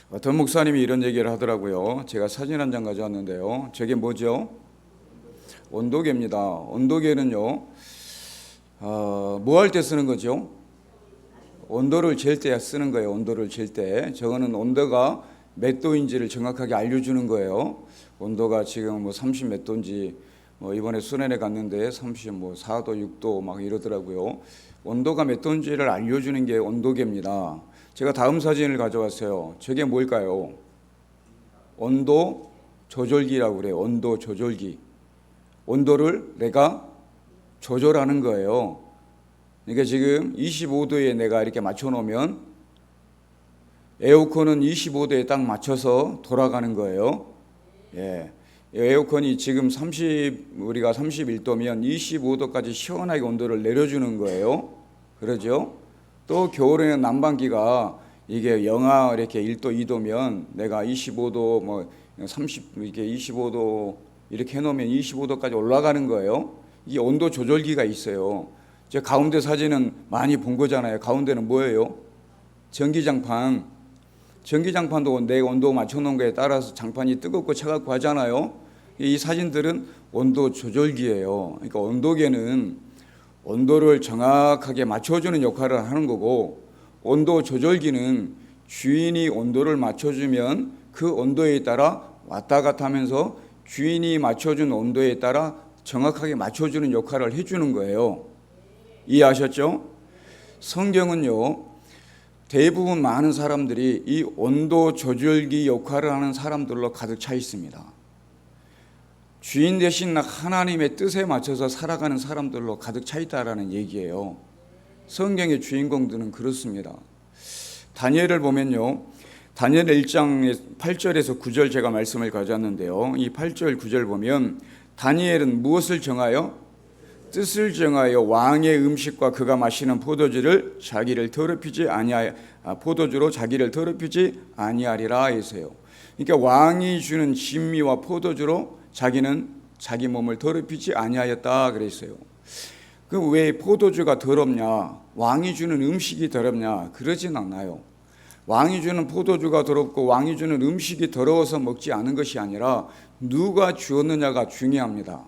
어떤 목사님이 이런 얘기를 하더라고요. 제가 사진 한 장 가져왔는데요. 저게 뭐죠? 온도계입니다. 온도계는요, 뭐 할 때 쓰는 거죠? 온도를 잴 때 쓰는 거예요. 온도를 잴 때. 저거는 온도가 몇 도인지를 정확하게 알려주는 거예요. 온도가 지금 뭐 30 몇 도인지, 이번에 수련회 갔는데 34도, 6도 막 이러더라고요. 온도가 몇 도인지를 알려주는 게 온도계입니다. 제가 다음 사진을 가져왔어요. 저게 뭘까요? 온도 조절기라고 그래요. 온도 조절기. 온도를 내가 조절하는 거예요. 그러니까 지금 25도에 내가 이렇게 맞춰 놓으면 에어컨은 25도에 딱 맞춰서 돌아가는 거예요. 예. 에어컨이 지금 우리가 31도면 25도까지 시원하게 온도를 내려주는 거예요. 그러죠? 또 겨울에는 난방기가 이게 영하 이렇게 1도, 2도면 내가 25도 30 이렇게 25도 이렇게 해놓으면 25도까지 올라가는 거예요. 이게 온도 조절기가 있어요. 제 가운데 사진은 많이 본 거잖아요. 가운데는 뭐예요? 전기장판. 전기장판도 내 온도 맞춰놓은 거에 따라서 장판이 뜨겁고 차갑고 하잖아요. 이 사진들은 온도 조절기예요. 그러니까 온도계는 온도를 정확하게 맞춰주는 역할을 하는 거고, 온도 조절기는 주인이 온도를 맞춰주면 그 온도에 따라 왔다 갔다 하면서 주인이 맞춰준 온도에 따라 정확하게 맞춰주는 역할을 해주는 거예요. 이해하셨죠? 성경은요, 대부분 많은 사람들이 이 온도 조절기 역할을 하는 사람들로 가득 차 있습니다. 주인 대신 하나님의 뜻에 맞춰서 살아가는 사람들로 가득 차 있다라는 얘기예요. 성경의 주인공들은 그렇습니다. 다니엘을 보면요, 다니엘 1장 8절에서 9절 제가 말씀을 가져왔는데요. 이 8절 9절 보면 다니엘은 무엇을 정하여? 뜻을 정하여 왕의 음식과 그가 마시는 포도주로 자기를 더럽히지 아니하리라 했어요. 그러니까 왕이 주는 진미와 포도주로 자기는 자기 몸을 더럽히지 아니하였다 그랬어요. 그 왜 포도주가 더럽냐? 왕이 주는 음식이 더럽냐? 그러진 않아요. 왕이 주는 포도주가 더럽고 왕이 주는 음식이 더러워서 먹지 않은 것이 아니라 누가 주었느냐가 중요합니다.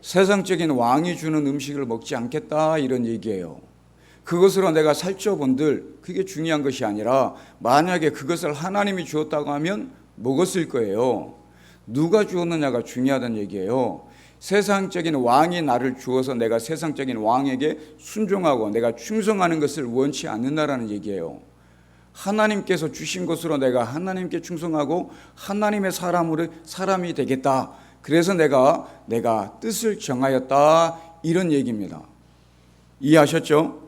세상적인 왕이 주는 음식을 먹지 않겠다 이런 얘기예요. 그것으로 내가 살쪄본들 그게 중요한 것이 아니라 만약에 그것을 하나님이 주었다고 하면 먹었을 거예요. 누가 주었느냐가 중요하다는 얘기예요. 세상적인 왕이 나를 주어서 내가 세상적인 왕에게 순종하고 내가 충성하는 것을 원치 않는다라는 얘기예요. 하나님께서 주신 것으로 내가 하나님께 충성하고 하나님의 사람이 되겠다. 그래서 내가 뜻을 정하였다 이런 얘기입니다. 이해하셨죠?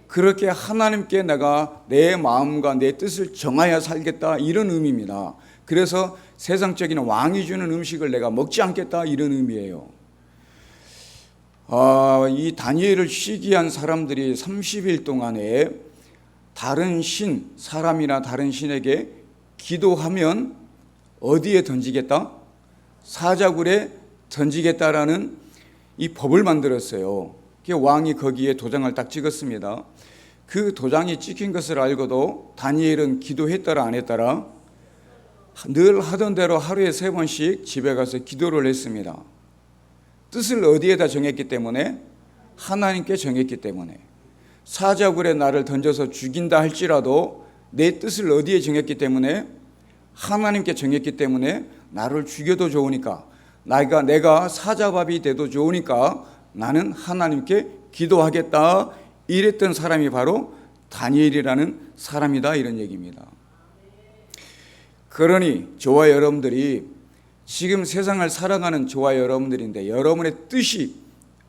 그렇게 하나님께 내가 내 마음과 내 뜻을 정하여 살겠다 이런 의미입니다. 그래서 세상적인 왕이 주는 음식을 내가 먹지 않겠다 이런 의미예요. 이 다니엘을 시기한 사람들이 30일 동안에 다른 사람이나 다른 신에게 기도하면 어디에 던지겠다? 사자굴에 던지겠다라는 이 법을 만들었어요. 왕이 거기에 도장을 딱 찍었습니다. 그 도장이 찍힌 것을 알고도 다니엘은 기도했더라 안 했더라? 늘 하던 대로 하루에 3번씩 집에 가서 기도를 했습니다. 뜻을 어디에다 정했기 때문에? 하나님께 정했기 때문에. 사자굴에 나를 던져서 죽인다 할지라도 내 뜻을 어디에 정했기 때문에? 하나님께 정했기 때문에 나를 죽여도 좋으니까, 내가 사자밥이 돼도 좋으니까 나는 하나님께 기도하겠다 이랬던 사람이 바로 다니엘이라는 사람이다 이런 얘기입니다. 그러니 저와 여러분들이 지금 세상을 살아가는 저와 여러분들인데 여러분의 뜻이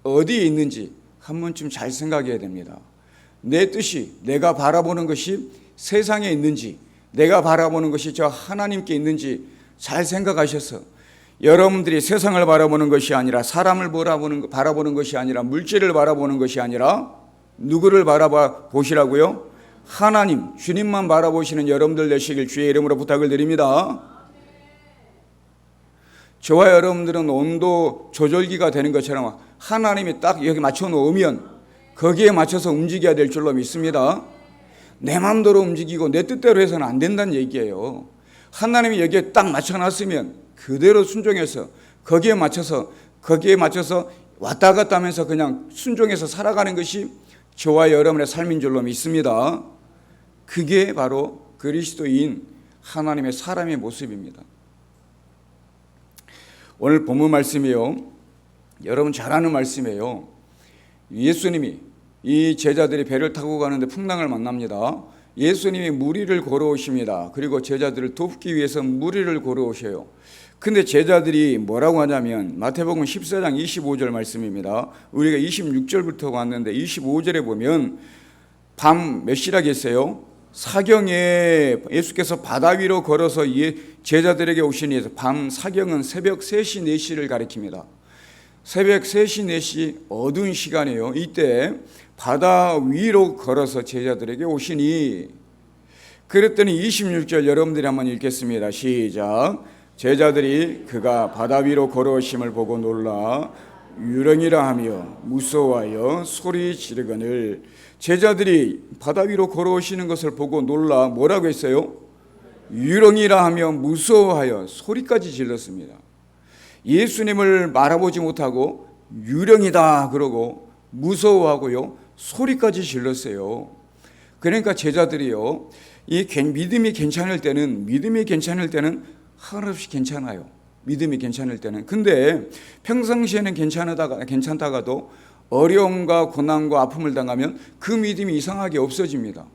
어디에 있는지 한 번쯤 잘 생각해야 됩니다. 내 뜻이 내가 바라보는 것이 세상에 있는지 내가 바라보는 것이 저 하나님께 있는지 잘 생각하셔서 여러분들이 세상을 바라보는 것이 아니라 사람을 바라보는 것이 아니라 물질을 바라보는 것이 아니라 누구를 바라보시라고요? 하나님, 주님만 바라보시는 여러분들 되시길 주의 이름으로 부탁을 드립니다. 저와 여러분들은 온도 조절기가 되는 것처럼 하나님이 딱 여기 맞춰 놓으면 거기에 맞춰서 움직여야 될 줄로 믿습니다. 내 마음대로 움직이고 내 뜻대로 해서는 안 된다는 얘기예요. 하나님이 여기에 딱 맞춰놨으면 그대로 순종해서 거기에 맞춰서 왔다 갔다 하면서 그냥 순종해서 살아가는 것이 저와 여러분의 삶인 줄로 믿습니다. 그게 바로 그리스도인 하나님의 사람의 모습입니다. 오늘 본문 말씀이요, 여러분 잘 아는 말씀이에요. 예수님이 이 제자들이 배를 타고 가는데 풍랑을 만납니다. 예수님이 무리를 걸어오십니다. 그리고 제자들을 돕기 위해서 무리를 걸어오셔요. 근데 제자들이 뭐라고 하냐면 마태복음 14장 25절 말씀입니다. 우리가 26절부터 왔는데 25절에 보면 밤 몇 시라겠어요? 사경에 예수께서 바다 위로 걸어서 제자들에게 오시니, 밤 사경은 새벽 3시 4시를 가리킵니다. 새벽 3시 4시 어두운 시간이에요. 이때 바다 위로 걸어서 제자들에게 오시니, 그랬더니 26절 여러분들이 한번 읽겠습니다. 시작. 제자들이 그가 바다 위로 걸어오심을 보고 놀라 유령이라 하며 무서워하여 소리 지르거늘. 제자들이 바다 위로 걸어오시는 것을 보고 놀라 뭐라고 했어요? 유령이라 하며 무서워하여 소리까지 질렀습니다. 예수님을 말아보지 못하고 유령이다 그러고 무서워하고요, 소리까지 질렀어요. 그러니까 제자들이요, 이 믿음이 괜찮을 때는 한없이 괜찮아요. 믿음이 괜찮을 때는. 근데 평상시에는 괜찮다가도 어려움과 고난과 아픔을 당하면 그 믿음이 이상하게 없어집니다.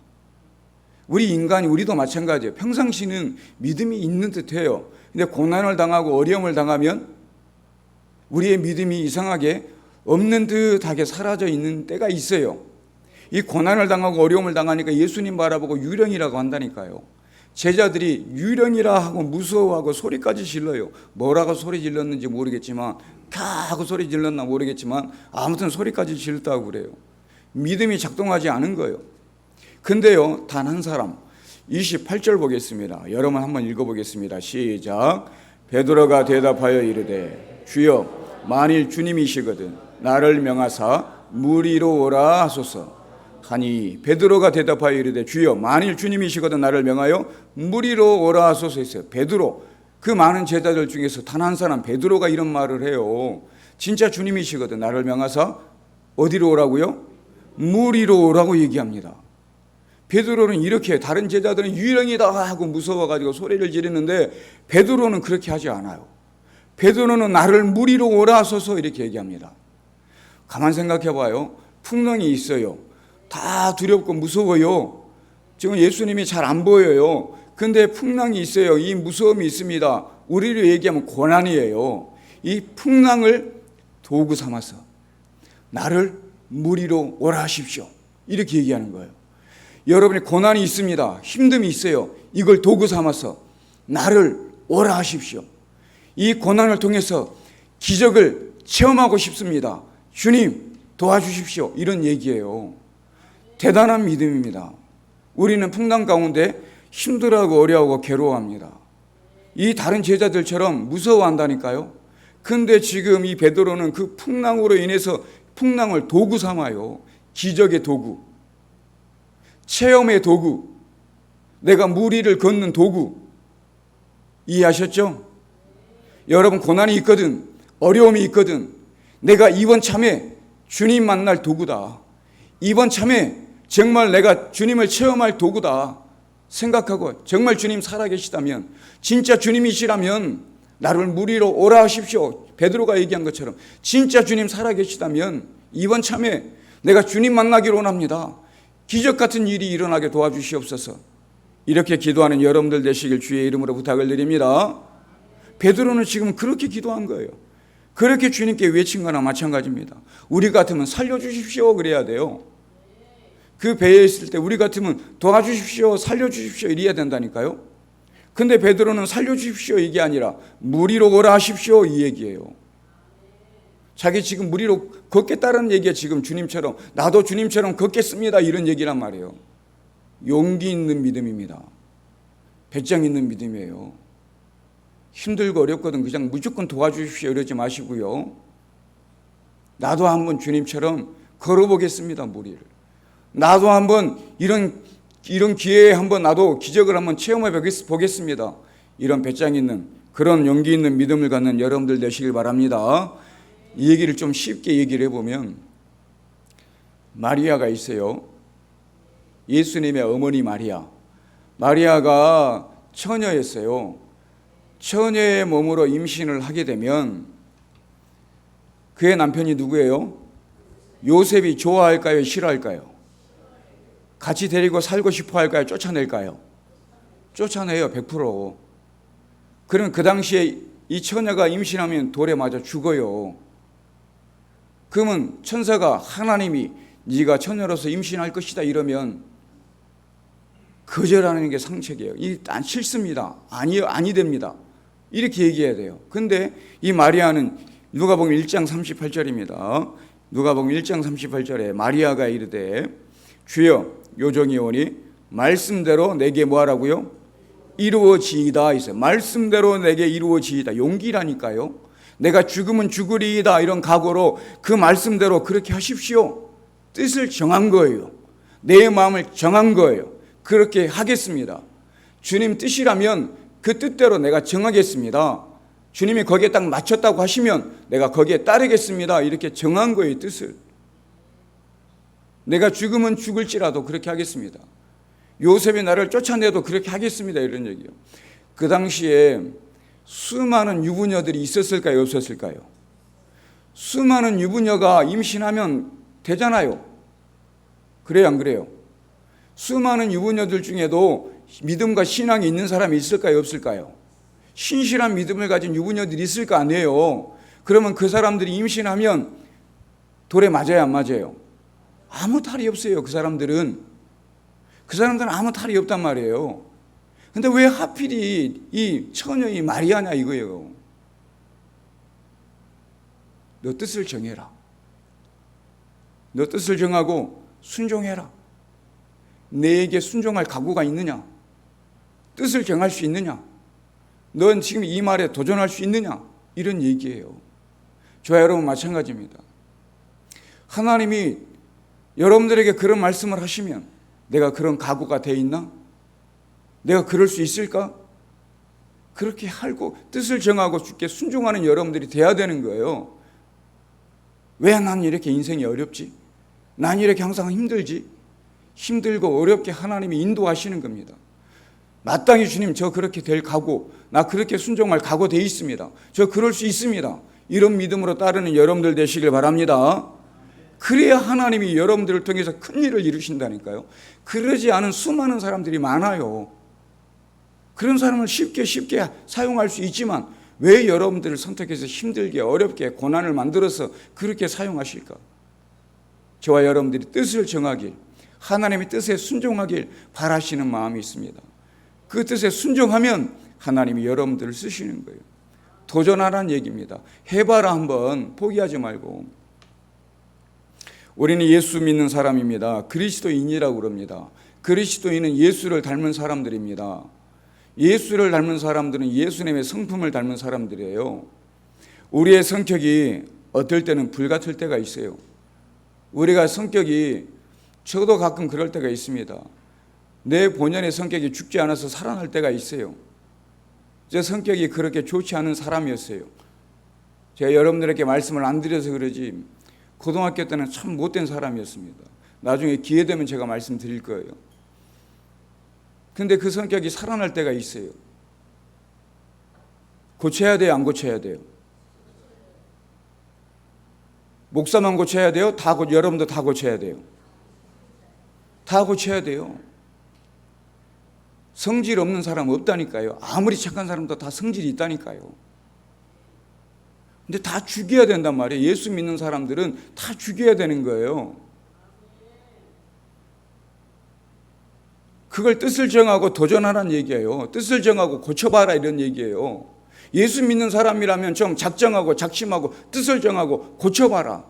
우리도 마찬가지예요. 평상시는 믿음이 있는 듯해요. 근데 고난을 당하고 어려움을 당하면 우리의 믿음이 이상하게 없는 듯하게 사라져 있는 때가 있어요. 이 고난을 당하고 어려움을 당하니까 예수님 바라보고 유령이라고 한다니까요. 제자들이 유령이라 하고 무서워하고 소리까지 질러요. 뭐라고 소리 질렀는지 모르겠지만, 하고 소리 질렀나 모르겠지만 아무튼 소리까지 질렀다고 그래요. 믿음이 작동하지 않은 거예요. 근데요, 단 한 사람, 28절 보겠습니다. 여러분 한번 읽어보겠습니다. 시작. 베드로가 대답하여 이르되 주여, 만일 주님이시거든 나를 명하사 무리로 오라 하소서 하니, 베드로가 대답하여 이르되 주여, 만일 주님이시거든 나를 명하여 무리로 오라 하소서 했어요. 베드로, 그 많은 제자들 중에서 단 한 사람 베드로가 이런 말을 해요. 진짜 주님이시거든 나를 명하사 어디로 오라고요? 무리로 오라고 얘기합니다. 베드로는 이렇게, 다른 제자들은 유령이다 하고 무서워가지고 소리를 지르는데 베드로는 그렇게 하지 않아요. 베드로는 나를 무리로 오라 하소서 이렇게 얘기합니다. 가만 생각해 봐요. 풍랑이 있어요. 다 두렵고 무서워요. 지금 예수님이 잘 안 보여요. 근데 풍랑이 있어요. 이 무서움이 있습니다. 우리로 얘기하면 고난이에요. 이 풍랑을 도구 삼아서 나를 무리로 오라 하십시오 이렇게 얘기하는 거예요. 여러분이 고난이 있습니다. 힘듦이 있어요. 이걸 도구 삼아서 나를 오라 하십시오. 이 고난을 통해서 기적을 체험하고 싶습니다. 주님 도와주십시오 이런 얘기예요. 대단한 믿음입니다. 우리는 풍랑 가운데 힘들어하고 어려워하고 괴로워합니다. 이 다른 제자들처럼 무서워한다니까요. 근데 지금 이 베드로는 그 풍랑으로 인해서 풍랑을 도구 삼아요. 기적의 도구, 체험의 도구, 내가 무리를 걷는 도구. 이해하셨죠? 여러분, 고난이 있거든, 어려움이 있거든, 내가 이번 참에 주님 만날 도구다, 이번 참에 정말 내가 주님을 체험할 도구다 생각하고, 정말 주님 살아계시다면, 진짜 주님이시라면 나를 무리로 오라 하십시오. 베드로가 얘기한 것처럼 진짜 주님 살아계시다면 이번 참에 내가 주님 만나기를 원합니다. 기적 같은 일이 일어나게 도와주시옵소서. 이렇게 기도하는 여러분들 되시길 주의 이름으로 부탁을 드립니다. 베드로는 지금 그렇게 기도한 거예요. 그렇게 주님께 외친 거나 마찬가지입니다. 우리 같으면 살려주십시오 그래야 돼요. 그 배에 있을 때 우리 같으면 도와주십시오, 살려주십시오 이래야 된다니까요. 근데 베드로는 살려주십시오 이게 아니라 무리로 오라 하십시오 이 얘기예요. 자기 지금 무리로 걷겠다는 얘기가 지금 주님처럼, 나도 주님처럼 걷겠습니다 이런 얘기란 말이에요. 용기 있는 믿음입니다. 배짱 있는 믿음이에요. 힘들고 어렵거든 그냥 무조건 도와주십시오 이러지 마시고요. 나도 한번 주님처럼 걸어보겠습니다 무리를. 나도 한번 이런 이런 기회에 한번 나도 기적을 한번 체험해 보겠습니다. 이런 배짱 있는 그런 용기 있는 믿음을 갖는 여러분들 되시길 바랍니다. 이 얘기를 좀 쉽게 얘기를 해보면 마리아가 있어요. 예수님의 어머니 마리아. 마리아가 처녀였어요. 처녀의 몸으로 임신을 하게 되면 그의 남편이 누구예요? 요셉이 좋아할까요? 싫어할까요? 같이 데리고 살고 싶어 할까요? 쫓아낼까요? 쫓아내요. 100%. 그럼 그 당시에 이 처녀가 임신하면 돌에 맞아 죽어요. 그러면 천사가 하나님이 네가 처녀로서 임신할 것이다 이러면 거절하는 게 상책이에요. 이 안 싫습니다. 아니요, 아니 됩니다. 이렇게 얘기해야 돼요. 근데 이 마리아는 누가복음 1장 38절입니다. 누가복음 1장 38절에 마리아가 이르되 주여 요정이 오니 말씀대로 내게 뭐하라고요? 이루어지이다 있어요. 말씀대로 내게 이루어지이다. 용기라니까요. 내가 죽으면 죽으리이다 이런 각오로 그 말씀대로 그렇게 하십시오. 뜻을 정한 거예요. 내 마음을 정한 거예요. 그렇게 하겠습니다. 주님 뜻이라면 그 뜻대로 내가 정하겠습니다. 주님이 거기에 딱 맞췄다고 하시면 내가 거기에 따르겠습니다. 이렇게 정한 거예요. 뜻을. 내가 죽으면 죽을지라도 그렇게 하겠습니다. 요셉이 나를 쫓아내도 그렇게 하겠습니다. 이런 얘기요. 그 당시에 수많은 유부녀들이 있었을까요? 없었을까요? 수많은 유부녀가 임신하면 되잖아요. 그래요? 안 그래요? 수많은 유부녀들 중에도 믿음과 신앙이 있는 사람이 있을까요? 없을까요? 신실한 믿음을 가진 유부녀들이 있을 거 아니에요. 그러면 그 사람들이 임신하면 돌에 맞아요? 안 맞아요? 아무 탈이 없어요. 그 사람들은 아무 탈이 없단 말이에요. 근데 왜 하필이 이 처녀이 마리아냐 이거예요. 너 뜻을 정해라. 너 뜻을 정하고 순종해라. 내게 순종할 각오가 있느냐? 뜻을 정할 수 있느냐? 넌 지금 이 말에 도전할 수 있느냐? 이런 얘기예요. 저와 여러분 마찬가지입니다. 하나님이 여러분들에게 그런 말씀을 하시면 내가 그런 각오가 돼 있나? 내가 그럴 수 있을까? 그렇게 하고 뜻을 정하고 주께 순종하는 여러분들이 돼야 되는 거예요. 왜 난 이렇게 인생이 어렵지? 난 이렇게 항상 힘들지? 힘들고 어렵게 하나님이 인도하시는 겁니다. 마땅히 주님 저 그렇게 될 각오, 나 그렇게 순종할 각오 돼 있습니다. 저 그럴 수 있습니다. 이런 믿음으로 따르는 여러분들 되시길 바랍니다. 그래야 하나님이 여러분들을 통해서 큰 일을 이루신다니까요. 그러지 않은 수많은 사람들이 많아요. 그런 사람을 쉽게 사용할 수 있지만 왜 여러분들을 선택해서 힘들게 어렵게 고난을 만들어서 그렇게 사용하실까? 저와 여러분들이 뜻을 정하길, 하나님의 뜻에 순종하길 바라시는 마음이 있습니다. 그 뜻에 순종하면 하나님이 여러분들을 쓰시는 거예요. 도전하라는 얘기입니다. 해봐라. 한번 포기하지 말고. 우리는 예수 믿는 사람입니다. 그리스도인이라고 그럽니다. 그리스도인은 예수를 닮은 사람들입니다. 예수를 닮은 사람들은 예수님의 성품을 닮은 사람들이에요. 우리의 성격이 어떨 때는 불같을 때가 있어요. 우리가 성격이, 저도 가끔 그럴 때가 있습니다. 내 본연의 성격이 죽지 않아서 살아날 때가 있어요. 제 성격이 그렇게 좋지 않은 사람이었어요. 제가 여러분들에게 말씀을 안 드려서 그러지 고등학교 때는 참 못된 사람이었습니다. 나중에 기회 되면 제가 말씀드릴 거예요. 근데 그 성격이 살아날 때가 있어요. 고쳐야 돼요? 안 고쳐야 돼요? 목사만 고쳐야 돼요? 여러분도 다 고쳐야 돼요? 다 고쳐야 돼요. 성질 없는 사람 없다니까요. 아무리 착한 사람도 다 성질이 있다니까요. 근데 다 죽여야 된단 말이에요. 예수 믿는 사람들은 다 죽여야 되는 거예요. 그걸 뜻을 정하고 도전하라는 얘기예요. 뜻을 정하고 고쳐봐라 이런 얘기예요. 예수 믿는 사람이라면 좀 작정하고 작심하고 뜻을 정하고 고쳐봐라.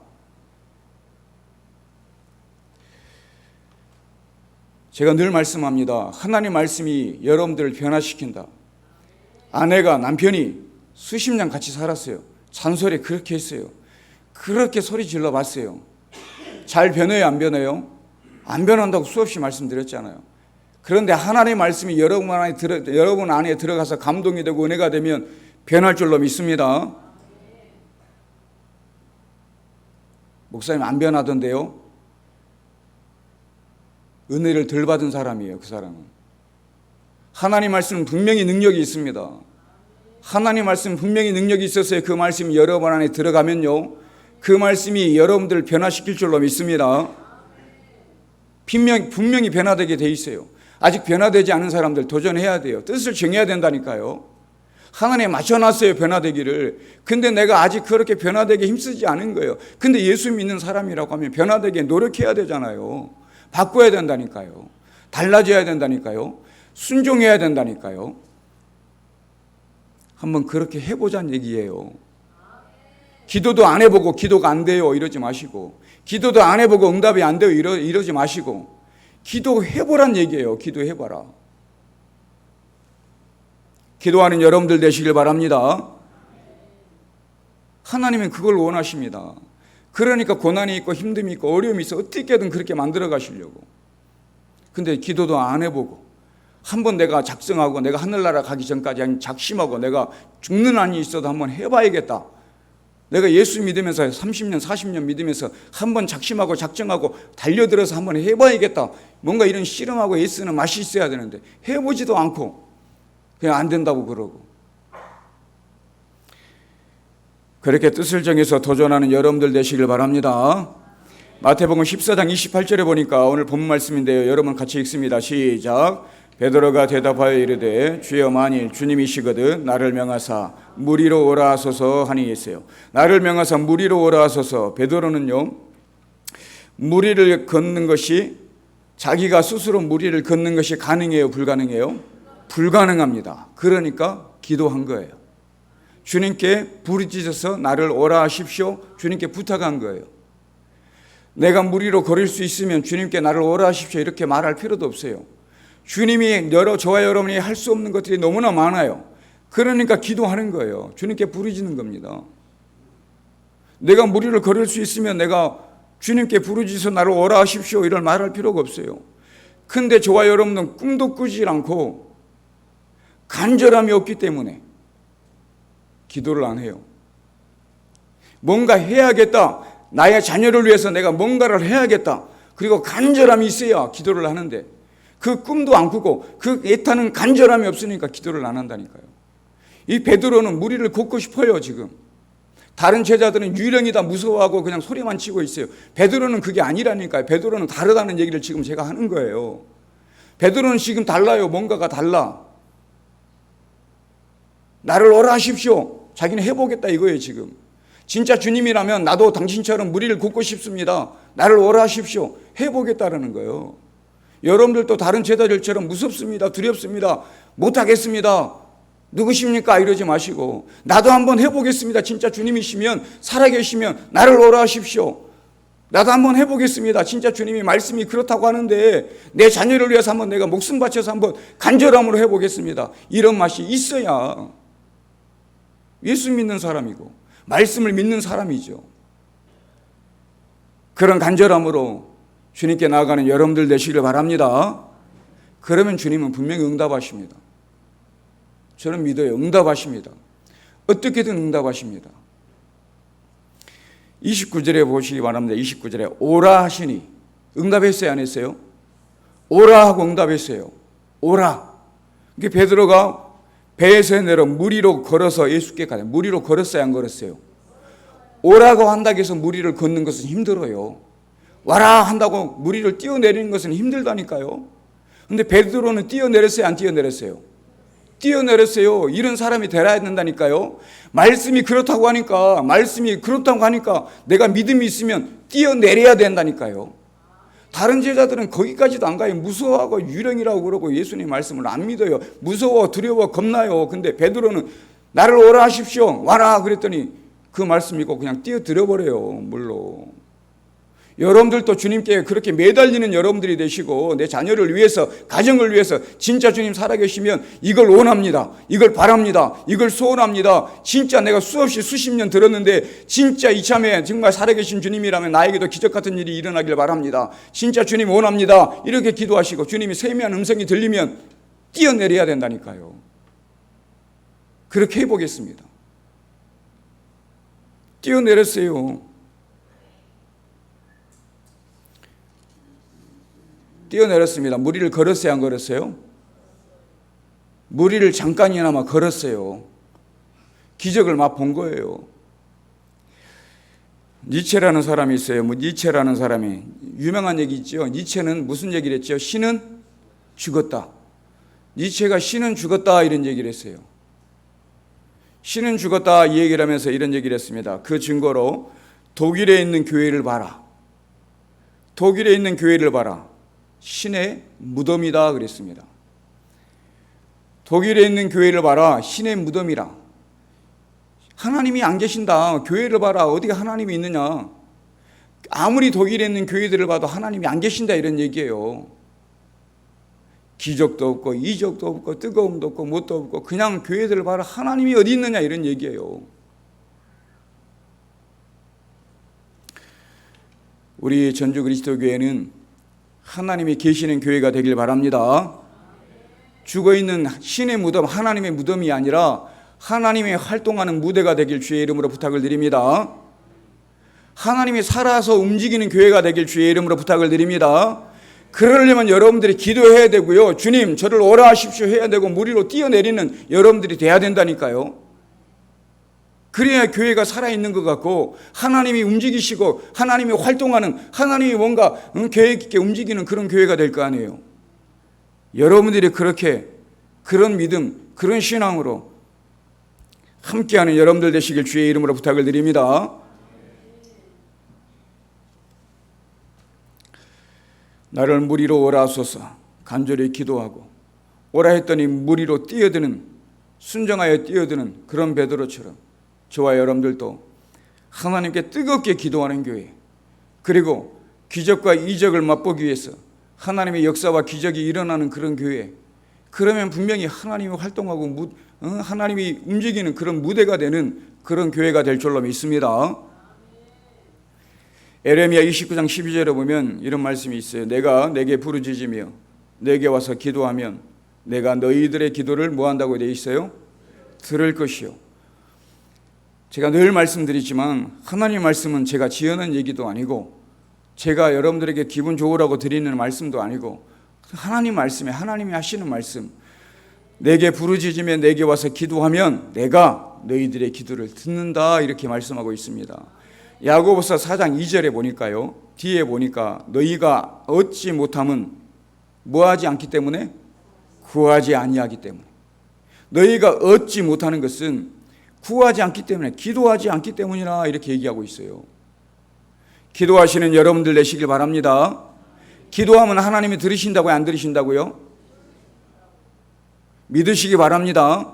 제가 늘 말씀합니다. 하나님 말씀이 여러분들을 변화시킨다. 아내가 남편이 수십 년 같이 살았어요. 잔소리 그렇게 했어요. 그렇게 소리 질러봤어요. 잘 변해요? 안 변해요? 안 변한다고 수없이 말씀드렸잖아요. 그런데 하나님의 말씀이 여러분 안에 들어가서 감동이 되고 은혜가 되면 변할 줄로 믿습니다. 목사님 안 변하던데요? 은혜를 덜 받은 사람이에요. 그 사람은. 하나님 말씀은 분명히 능력이 있습니다. 하나님 말씀은 분명히 능력이 있어서 그 말씀이 여러분 안에 들어가면요, 그 말씀이 여러분들을 변화시킬 줄로 믿습니다. 분명히 변화되게 돼 있어요. 아직 변화되지 않은 사람들 도전해야 돼요. 뜻을 정해야 된다니까요. 하나님에 맞춰놨어요, 변화되기를. 근데 내가 아직 그렇게 변화되게 힘쓰지 않은 거예요. 근데 예수 믿는 사람이라고 하면 변화되게 노력해야 되잖아요. 바꿔야 된다니까요. 달라져야 된다니까요. 순종해야 된다니까요. 한번 그렇게 해보자는 얘기예요. 기도도 안 해보고 기도가 안 돼요 이러지 마시고, 기도도 안 해보고 응답이 안 돼요 이러지 마시고, 기도해보란 얘기예요. 기도해봐라. 기도하는 여러분들 되시길 바랍니다. 하나님은 그걸 원하십니다. 그러니까 고난이 있고 힘듦이 있고 어려움이 있어 어떻게든 그렇게 만들어 가시려고. 근데 기도도 안 해보고, 한번 내가 작정하고 내가 하늘나라 가기 전까지 작심하고 내가 죽는 한이 있어도 한번 해봐야겠다. 내가 예수 믿으면서 30년 40년 믿으면서 한번 작심하고 작정하고 달려들어서 한번 해봐야겠다. 뭔가 이런 씨름하고 애쓰는 맛이 있어야 되는데 해보지도 않고 그냥 안 된다고 그러고. 그렇게 뜻을 정해서 도전하는 여러분들 되시길 바랍니다. 마태복음 14장 28절에 보니까 오늘 본 말씀인데요, 여러분 같이 읽습니다. 시작. 베드로가 대답하여 이르되 주여 만일 주님이시거든 나를 명하사 무리로 오라 하소서 하니 했어요. 나를 명하사 무리로 오라 하소서. 베드로는요, 무리를 걷는 것이, 자기가 스스로 무리를 걷는 것이 가능해요, 불가능해요? 불가능합니다. 그러니까 기도한 거예요. 주님께 부르짖어서 나를 오라 하십시오. 주님께 부탁한 거예요. 내가 무리로 걸을 수 있으면 주님께 나를 오라 하십시오 이렇게 말할 필요도 없어요. 주님이 저와 여러분이 할 수 없는 것들이 너무나 많아요. 그러니까 기도하는 거예요. 주님께 부르짖는 겁니다. 내가 무리를 걸을 수 있으면 내가 주님께 부르짖어서 나를 오라 하십시오 이런 말할 필요가 없어요. 근데 저와 여러분은 꿈도 꾸지 않고 간절함이 없기 때문에 기도를 안 해요. 뭔가 해야겠다. 나의 자녀를 위해서 내가 뭔가를 해야겠다. 그리고 간절함이 있어야 기도를 하는데 그 꿈도 안 꾸고 그 애타는 간절함이 없으니까 기도를 안 한다니까요. 이 베드로는 무리를 걷고 싶어요. 지금 다른 제자들은 유령이다 무서워하고 그냥 소리만 치고 있어요. 베드로는 그게 아니라니까요. 베드로는 다르다는 얘기를 지금 제가 하는 거예요. 베드로는 지금 달라요. 뭔가가 달라. 나를 오라 하십시오. 자기는 해보겠다 이거예요. 지금 진짜 주님이라면 나도 당신처럼 무리를 걷고 싶습니다. 나를 오라 하십시오. 해보겠다라는 거예요. 여러분들도 다른 제자들처럼 무섭습니다. 두렵습니다. 못하겠습니다. 누구십니까? 이러지 마시고 나도 한번 해보겠습니다. 진짜 주님이시면 살아계시면 나를 오라 하십시오. 나도 한번 해보겠습니다. 진짜 주님이 말씀이 그렇다고 하는데 내 자녀를 위해서 한번 내가 목숨 바쳐서 한번 간절함으로 해보겠습니다. 이런 맛이 있어야 예수 믿는 사람이고 말씀을 믿는 사람이죠. 그런 간절함으로 주님께 나아가는 여러분들 되시길 바랍니다. 그러면 주님은 분명히 응답하십니다. 저는 믿어요. 응답하십니다. 어떻게든 응답하십니다. 29절에 보시기 바랍니다. 29절에 오라 하시니 응답했어요? 안 했어요? 오라 하고 응답했어요. 오라. 이게 베드로가 배에서 내려 무리로 걸어서 예수께 가요. 무리로 걸었어요? 안 걸었어요? 오라고 한다고 해서 무리를 걷는 것은 힘들어요. 와라 한다고 무리를 뛰어내리는 것은 힘들다니까요. 근데 베드로는 뛰어내렸어요? 안 뛰어내렸어요? 뛰어내렸어요. 이런 사람이 되어야 된다니까요. 말씀이 그렇다고 하니까 내가 믿음이 있으면 뛰어내려야 된다니까요. 다른 제자들은 거기까지도 안 가요. 무서워하고 유령이라고 그러고 예수님 말씀을 안 믿어요. 무서워, 두려워, 겁나요. 근데 베드로는 나를 오라 하십시오. 와라 그랬더니 그 말씀 믿고 그냥 뛰어들어 버려요. 물로. 여러분들도 주님께 그렇게 매달리는 여러분들이 되시고 내 자녀를 위해서, 가정을 위해서 진짜 주님 살아계시면 이걸 원합니다. 이걸 바랍니다. 이걸 소원합니다. 진짜 내가 수없이 수십 년 들었는데 진짜 이참에 정말 살아계신 주님이라면 나에게도 기적 같은 일이 일어나길 바랍니다. 진짜 주님 원합니다. 이렇게 기도하시고 주님이 세미한 음성이 들리면 뛰어내려야 된다니까요. 그렇게 해보겠습니다. 뛰어내렸어요. 뛰어내렸습니다. 무리를 걸었어요, 안 걸었어요? 무리를 잠깐이나마 걸었어요. 기적을 맛본 거예요. 니체라는 사람이 있어요. 니체라는 사람이 유명한 얘기 있죠. 니체는 무슨 얘기를 했죠? 신은 죽었다. 니체가 신은 죽었다 이런 얘기를 했어요. 신은 죽었다 이 얘기를 하면서 이런 얘기를 했습니다. 그 증거로 독일에 있는 교회를 봐라. 독일에 있는 교회를 봐라. 신의 무덤이다 그랬습니다. 독일에 있는 교회를 봐라. 신의 무덤이라. 하나님이 안 계신다. 교회를 봐라. 어디가 하나님이 있느냐. 아무리 독일에 있는 교회들을 봐도 하나님이 안 계신다 이런 얘기예요. 기적도 없고 이적도 없고 뜨거움도 없고 뭣도 없고 그냥 교회들을 봐라. 하나님이 어디 있느냐 이런 얘기예요. 우리 전주 그리스도교회는 하나님이 계시는 교회가 되길 바랍니다. 죽어있는 신의 무덤, 하나님의 무덤이 아니라 하나님이 활동하는 무대가 되길 주의 이름으로 부탁을 드립니다. 하나님이 살아서 움직이는 교회가 되길 주의 이름으로 부탁을 드립니다. 그러려면 여러분들이 기도해야 되고요. 주님 저를 오라 하십시오 해야 되고 무리로 뛰어내리는 여러분들이 돼야 된다니까요. 그래야 교회가 살아있는 것 같고 하나님이 움직이시고 하나님이 활동하는, 하나님이 뭔가 계획 있게 움직이는 그런 교회가 될 거 아니에요. 여러분들이 그렇게 그런 믿음, 그런 신앙으로 함께하는 여러분들 되시길 주의 이름으로 부탁을 드립니다. 나를 무리로 오라 하소서 간절히 기도하고 오라 했더니 무리로 뛰어드는, 순종하여 뛰어드는 그런 베드로처럼 저와 여러분들도 하나님께 뜨겁게 기도하는 교회, 그리고 기적과 이적을 맛보기 위해서 하나님의 역사와 기적이 일어나는 그런 교회, 그러면 분명히 하나님이 활동하고 하나님이 움직이는 그런 무대가 되는 그런 교회가 될 줄로 믿습니다. 에레미야 29장 12절에 보면 이런 말씀이 있어요. 내가 내게 부르짖으며 내게 와서 기도하면 내가 너희들의 기도를 뭐 한다고 되어 있어요? 들을 것이요. 제가 늘 말씀드리지만 하나님의 말씀은 제가 지어낸 얘기도 아니고 제가 여러분들에게 기분 좋으라고 드리는 말씀도 아니고 하나님 말씀에 하나님이 하시는 말씀, 내게 부르짖으며 내게 와서 기도하면 내가 너희들의 기도를 듣는다 이렇게 말씀하고 있습니다. 야고보서 4장 2절에 보니까요, 뒤에 보니까 너희가 얻지 못함은 뭐하지 않기 때문에? 구하지 아니하기 때문에. 너희가 얻지 못하는 것은 구하지 않기 때문에, 기도하지 않기 때문이라 이렇게 얘기하고 있어요. 기도하시는 여러분들 되시길 바랍니다. 기도하면 하나님이 들으신다고요? 안 들으신다고요? 믿으시기 바랍니다.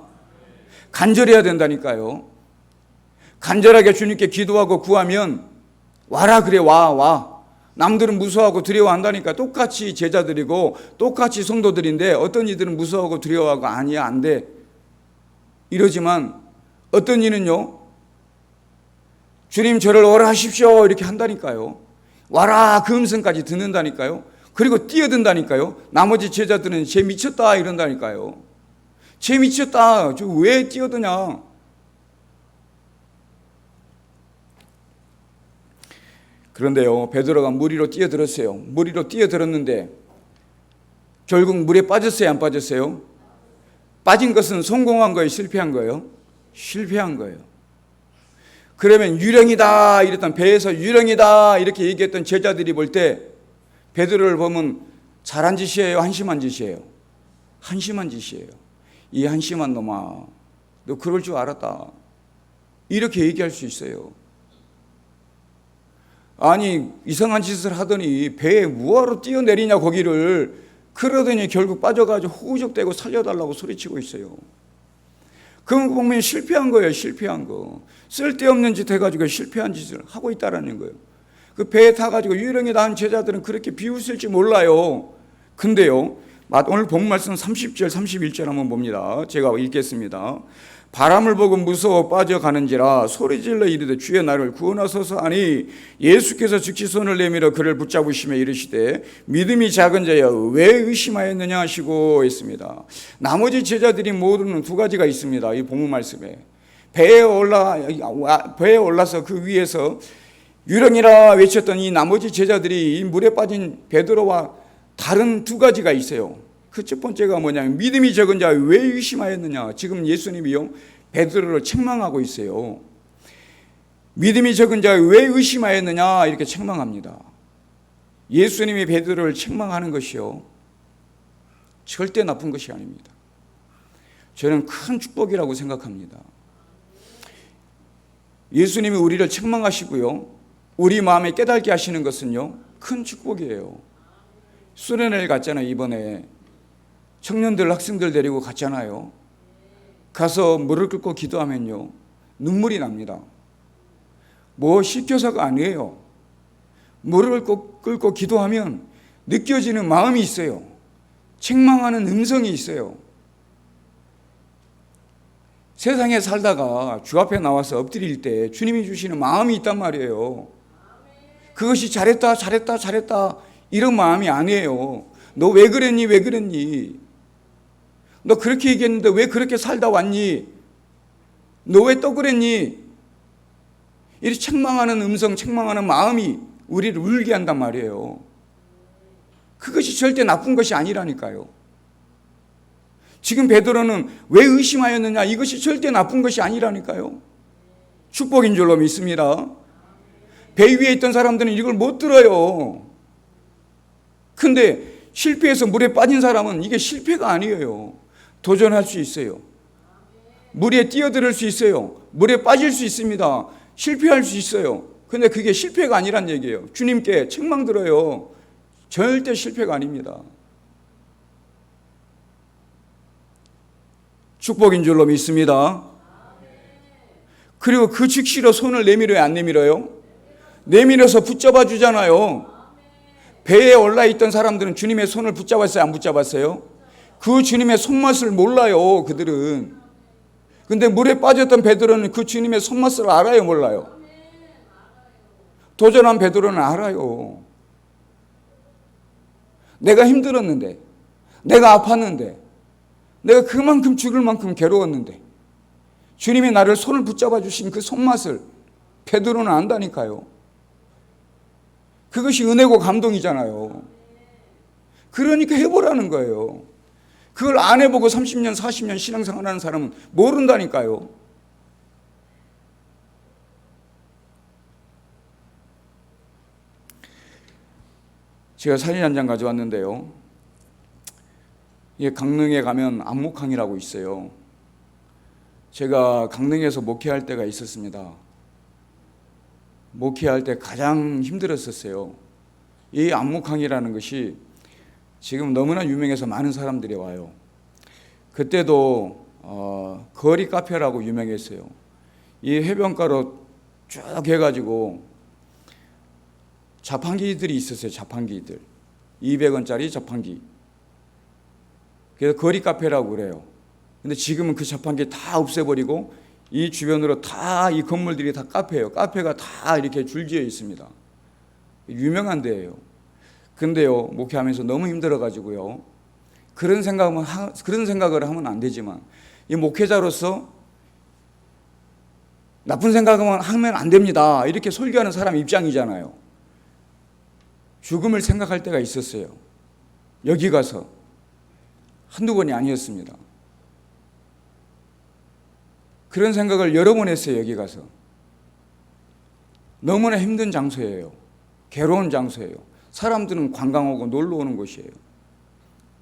간절해야 된다니까요. 간절하게 주님께 기도하고 구하면 와라 그래, 와. 남들은 무서워하고 두려워한다니까. 똑같이 제자들이고 똑같이 성도들인데 어떤 이들은 무서워하고 두려워하고 아니야 안 돼 이러지만 어떤 이는요, 주님 저를 오라 하십시오 이렇게 한다니까요. 와라 그 음성까지 듣는다니까요. 그리고 뛰어든다니까요. 나머지 제자들은 쟤 미쳤다 이런다니까요. 쟤 미쳤다, 저 왜 뛰어드냐. 그런데요, 베드로가 무리로 뛰어들었어요. 무리로 뛰어들었는데 결국 물에 빠졌어요, 안 빠졌어요? 빠진 것은 성공한 거예요, 실패한 거예요? 실패한 거예요. 그러면 유령이다 이랬던, 배에서 유령이다 이렇게 얘기했던 제자들이 볼 때 베드로를 보면 잘한 짓이에요, 한심한 짓이에요? 한심한 짓이에요. 이 한심한 놈아, 너 그럴 줄 알았다 이렇게 얘기할 수 있어요. 아니 이상한 짓을 하더니 배에 뭐하러 뛰어내리냐 거기를, 그러더니 결국 빠져가지고 후적대고 살려달라고 소리치고 있어요. 그런 거 보면 실패한 거예요. 실패한 거. 쓸데없는 짓 해가지고 실패한 짓을 하고 있다라는 거예요. 그 배에 타가지고 유령이 난 제자들은 그렇게 비웃을지 몰라요. 근데요, 오늘 본 말씀 30절 31절 한번 봅니다. 제가 읽겠습니다. 바람을 보고 무서워 빠져가는지라 소리질러 이르되 주여 나를 구원하소서 하니 예수께서 즉시 손을 내밀어 그를 붙잡으시며 이르시되 믿음이 작은 자여 왜 의심하였느냐 하시고 있습니다. 나머지 제자들이 모두는 두 가지가 있습니다. 이 본문 말씀에 배에 올라서 그 위에서 유령이라 외쳤던 이 나머지 제자들이 이 물에 빠진 베드로와 다른 두 가지가 있어요. 그 첫 번째가 뭐냐면 믿음이 적은 자 왜 의심하였느냐. 지금 예수님이요 베드로를 책망하고 있어요. 믿음이 적은 자 왜 의심하였느냐 이렇게 책망합니다. 예수님이 베드로를 책망하는 것이요 절대 나쁜 것이 아닙니다. 저는 큰 축복이라고 생각합니다. 예수님이 우리를 책망하시고요 우리 마음에 깨닫게 하시는 것은요 큰 축복이에요. 수련회를 갔잖아요. 이번에 청년들 학생들 데리고 갔잖아요. 가서 무릎 꿇고 기도하면요 눈물이 납니다. 뭐 실교사가 아니에요. 무릎을 꿇고 기도하면 느껴지는 마음이 있어요. 책망하는 음성이 있어요. 세상에 살다가 주 앞에 나와서 엎드릴 때 주님이 주시는 마음이 있단 말이에요. 그것이 잘했다 이런 마음이 아니에요. 너 왜 그랬니? 너 그렇게 얘기했는데 왜 그렇게 살다 왔니? 너 왜 또 그랬니? 이렇게 책망하는 음성, 책망하는 마음이 우리를 울게 한단 말이에요. 그것이 절대 나쁜 것이 아니라니까요. 지금 베드로는 왜 의심하였느냐? 이것이 절대 나쁜 것이 아니라니까요. 축복인 줄로 믿습니다. 배 위에 있던 사람들은 이걸 못 들어요. 근데 실패해서 물에 빠진 사람은 이게 실패가 아니에요. 도전할 수 있어요. 물에 뛰어들 수 있어요. 물에 빠질 수 있습니다. 실패할 수 있어요. 근데 그게 실패가 아니란 얘기예요. 주님께 책망 들어요. 절대 실패가 아닙니다. 축복인 줄로 믿습니다. 그리고 그 즉시로 손을 내밀어요, 안 내밀어요? 내밀어서 붙잡아 주잖아요. 배에 올라있던 사람들은 주님의 손을 붙잡았어요, 안 붙잡았어요? 그 주님의 손맛을 몰라요, 그들은. 근데 물에 빠졌던 베드로는 그 주님의 손맛을 알아요, 몰라요? 도전한 베드로는 알아요. 내가 힘들었는데, 내가 아팠는데, 내가 그만큼 죽을 만큼 괴로웠는데 주님이 나를 손을 붙잡아 주신 그 손맛을 베드로는 안다니까요. 그것이 은혜고 감동이잖아요. 그러니까 해보라는 거예요. 그걸 안 해보고 30년 40년 신앙생활하는 사람은 모른다니까요. 제가 사진 한 장 가져왔는데요, 강릉에 가면 안목항이라고 있어요. 제가 강릉에서 목회할 때가 있었습니다. 목회할 때 가장 힘들었었어요. 이 안목항이라는 것이 지금 너무나 유명해서 많은 사람들이 와요. 그때도 거리 카페라고 유명했어요. 이 해변가로 쭉 해가지고 자판기들이 있었어요. 자판기들 200원짜리 자판기. 그래서 거리 카페라고 그래요. 근데 지금은 그 자판기 다 없애버리고 이 주변으로 다 이 건물들이 다 카페예요. 카페가 다 이렇게 줄지어 있습니다. 유명한 데예요. 근데요, 목회하면서 너무 힘들어가지고요, 그런 생각을 하면 안 되지만, 이 목회자로서 나쁜 생각을 하면 안 됩니다. 이렇게 설교하는 사람 입장이잖아요. 죽음을 생각할 때가 있었어요. 여기 가서. 한두 번이 아니었습니다. 그런 생각을 여러 번 했어요. 여기 가서. 너무나 힘든 장소예요. 괴로운 장소예요. 사람들은 관광 오고 놀러 오는 곳이에요.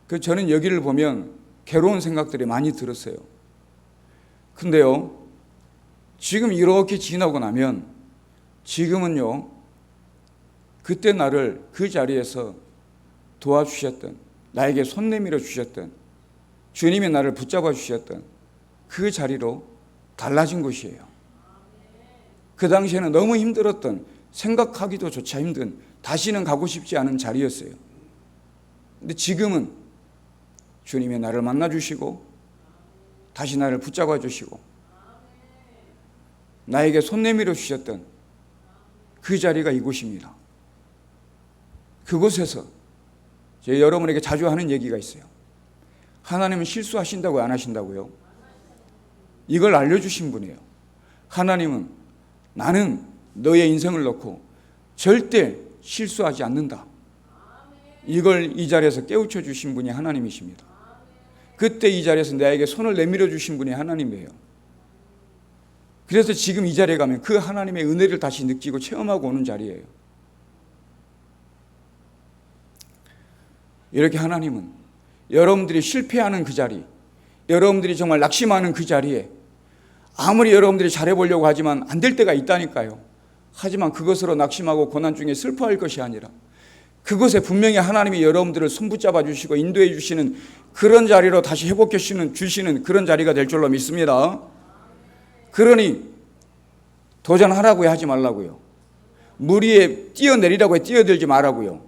그래서 저는 여기를 보면 괴로운 생각들이 많이 들었어요. 근데요, 지금 이렇게 지나고 나면 지금은요, 그때 나를 그 자리에서 도와주셨던, 나에게 손 내밀어 주셨던, 주님이 나를 붙잡아 주셨던 그 자리로 달라진 곳이에요. 그 당시에는 너무 힘들었던, 생각하기도 조차 힘든, 다시는 가고 싶지 않은 자리였어요. 근데 지금은 주님이 나를 만나주시고 다시 나를 붙잡아 주시고 나에게 손 내밀어 주셨던 그 자리가 이곳입니다. 그곳에서 제가 여러분에게 자주 하는 얘기가 있어요. 하나님은 실수하신다고 안 하신다고요? 이걸 알려주신 분이에요. 하나님은 나는 너의 인생을 놓고 절대 실수하지 않는다. 이걸 이 자리에서 깨우쳐 주신 분이 하나님이십니다. 그때 이 자리에서 나에게 손을 내밀어 주신 분이 하나님이에요. 그래서 지금 이 자리에 가면 그 하나님의 은혜를 다시 느끼고 체험하고 오는 자리예요. 이렇게 하나님은 여러분들이 실패하는 그 자리, 여러분들이 정말 낙심하는 그 자리에 아무리 여러분들이 잘해보려고 하지만 안 될 때가 있다니까요. 하지만 그것으로 낙심하고 고난 중에 슬퍼할 것이 아니라 그것에 분명히 하나님이 여러분들을 손붙잡아 주시고 인도해 주시는 그런 자리로 다시 회복해 주시는 그런 자리가 될 줄로 믿습니다. 그러니 도전하라고 하지 말라고요. 물 위에 뛰어내리라고 해 뛰어들지 말라고요.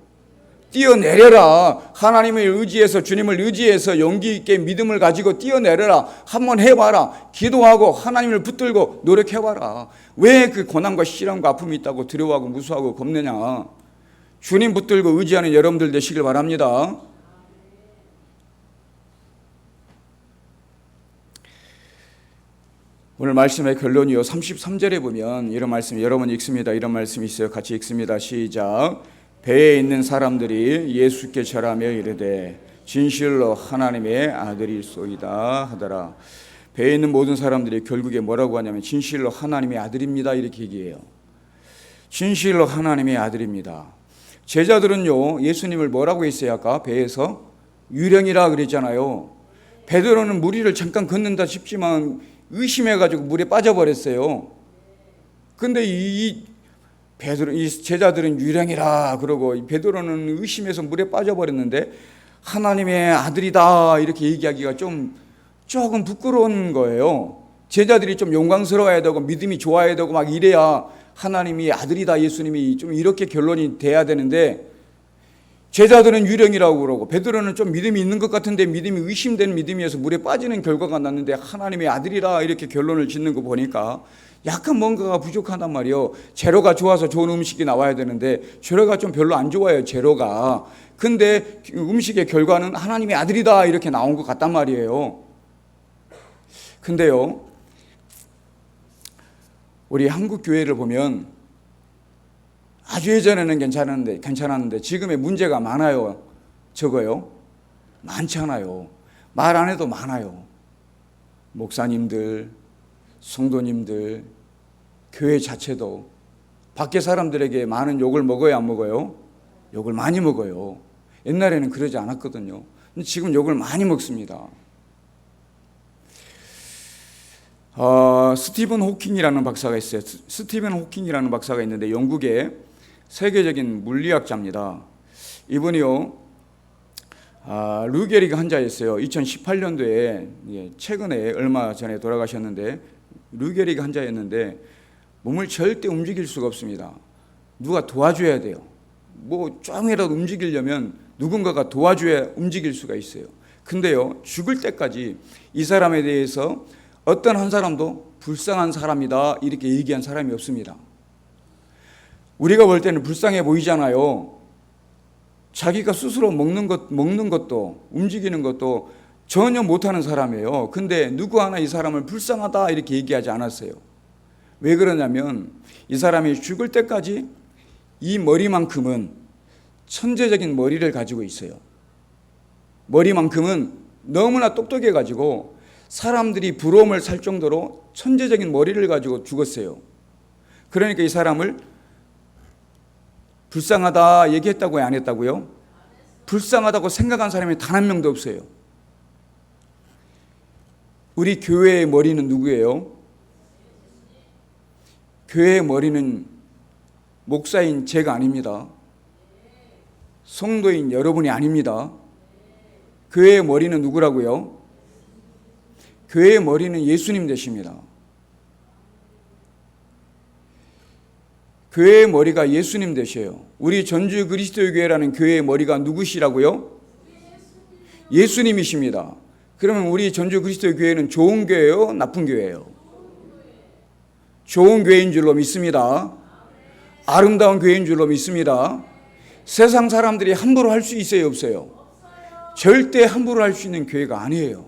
뛰어내려라. 하나님을 의지해서, 주님을 의지해서 용기 있게 믿음을 가지고 뛰어내려라. 한번 해봐라. 기도하고 하나님을 붙들고 노력해봐라. 왜 그 고난과 시련과 아픔이 있다고 두려워하고 무서워하고 겁내냐. 주님 붙들고 의지하는 여러분들 되시길 바랍니다. 오늘 말씀의 결론이요, 33절에 보면 이런 말씀, 여러분 읽습니다. 이런 말씀이 있어요. 같이 읽습니다. 시작. 배에 있는 사람들이 예수께 절하며 이르되 진실로 하나님의 아들이소이다 하더라. 배에 있는 모든 사람들이 결국에 뭐라고 하냐면 진실로 하나님의 아들입니다 이렇게 얘기해요. 진실로 하나님의 아들입니다. 제자들은요, 예수님을 뭐라고 했어요? 아까 배에서 유령이라 그랬잖아요. 베드로는 물 위를 잠깐 걷는다 싶지만 의심해가지고 물에 빠져버렸어요. 근데 이 제자들은 유령이라 그러고 베드로는 의심해서 물에 빠져버렸는데 하나님의 아들이다 이렇게 얘기하기가 조금 부끄러운 거예요. 제자들이 좀 영광스러워야 되고 믿음이 좋아야 되고 막 이래야 하나님이 아들이다, 예수님이 좀 이렇게 결론이 돼야 되는데 제자들은 유령이라고 그러고 베드로는 좀 믿음이 있는 것 같은데 믿음이 의심되는 믿음이어서 물에 빠지는 결과가 났는데 하나님의 아들이라 이렇게 결론을 짓는 거 보니까 약간 뭔가가 부족하단 말이에요. 재료가 좋아서 좋은 음식이 나와야 되는데 재료가 좀 별로 안 좋아요, 재료가. 근데 음식의 결과는 하나님의 아들이다 이렇게 나온 것 같단 말이에요. 근데요, 우리 한국 교회를 보면 아주 예전에는 괜찮았는데 지금의 문제가 많아요. 적어요? 많잖아요. 말 안 해도 많아요. 목사님들, 성도님들, 교회 자체도 밖에 사람들에게 많은 욕을 먹어요, 안 먹어요? 욕을 많이 먹어요. 옛날에는 그러지 않았거든요. 근데 지금 욕을 많이 먹습니다. 스티븐 호킹이라는 박사가 있어요. 스티븐 호킹이라는 박사가 있는데 영국의 세계적인 물리학자입니다. 이분이요, 류게릭 환자였어요. 2018년도에 최근에 얼마 전에 돌아가셨는데 류게릭 환자였는데 몸을 절대 움직일 수가 없습니다. 누가 도와줘야 돼요. 뭐 조금이라도 움직이려면 누군가가 도와줘야 움직일 수가 있어요. 근데요, 죽을 때까지 이 사람에 대해서 어떤 한 사람도 불쌍한 사람이다 이렇게 얘기한 사람이 없습니다. 우리가 볼 때는 불쌍해 보이잖아요. 자기가 스스로 먹는 것도 움직이는 것도 전혀 못하는 사람이에요. 근데 누구 하나 이 사람을 불쌍하다 이렇게 얘기하지 않았어요. 왜 그러냐면 이 사람이 죽을 때까지 이 머리만큼은 천재적인 머리를 가지고 있어요. 머리만큼은 너무나 똑똑해가지고 사람들이 부러움을 살 정도로 천재적인 머리를 가지고 죽었어요. 그러니까 이 사람을 불쌍하다 얘기했다고요, 안 했다고요? 불쌍하다고 생각한 사람이 단 한 명도 없어요. 우리 교회의 머리는 누구예요? 교회의 머리는 목사인 제가 아닙니다. 성도인 여러분이 아닙니다. 교회의 머리는 누구라고요? 교회의 머리는 예수님 되십니다. 교회의 머리가 예수님 되셔요. 우리 전주 그리스도의 교회라는 교회의 머리가 누구시라고요? 예수님이십니다. 그러면 우리 전주 그리스도의 교회는 좋은 교회예요? 나쁜 교회예요? 좋은 교회인 줄로 믿습니다. 아름다운 교회인 줄로 믿습니다. 세상 사람들이 함부로 할 수 있어요, 없어요? 절대 함부로 할 수 있는 교회가 아니에요.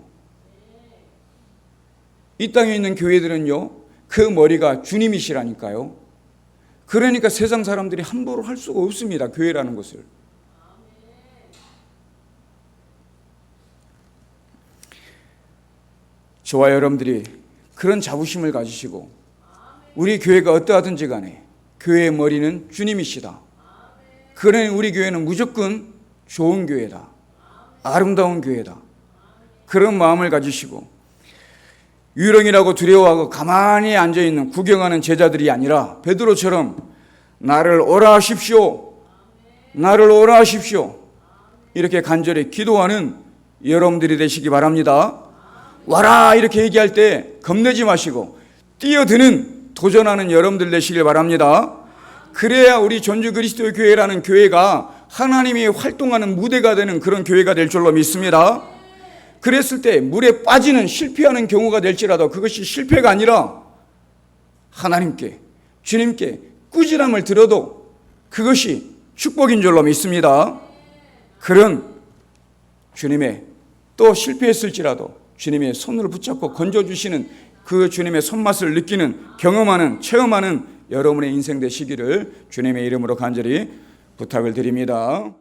이 땅에 있는 교회들은요, 그 머리가 주님이시라니까요. 그러니까 세상 사람들이 함부로 할 수가 없습니다, 교회라는 것을. 저와 여러분들이 그런 자부심을 가지시고 우리 교회가 어떠하든지 간에 교회의 머리는 주님이시다. 그러니 우리 교회는 무조건 좋은 교회다. 아름다운 교회다. 그런 마음을 가지시고 유령이라고 두려워하고 가만히 앉아있는 구경하는 제자들이 아니라 베드로처럼 나를 오라 하십시오. 나를 오라 하십시오. 이렇게 간절히 기도하는 여러분들이 되시기 바랍니다. 와라 이렇게 얘기할 때 겁내지 마시고 뛰어드는 도전하는 여러분들 되시길 바랍니다. 그래야 우리 전주 그리스도의 교회라는 교회가 하나님이 활동하는 무대가 되는 그런 교회가 될 줄로 믿습니다. 그랬을 때 물에 빠지는 실패하는 경우가 될지라도 그것이 실패가 아니라 하나님께 주님께 꾸지람을 들어도 그것이 축복인 줄로 믿습니다. 그런 주님의 또 실패했을지라도 주님의 손을 붙잡고 건져주시는 그 주님의 손맛을 느끼는 경험하는 체험하는 여러분의 인생 되시기를 주님의 이름으로 간절히 부탁을 드립니다.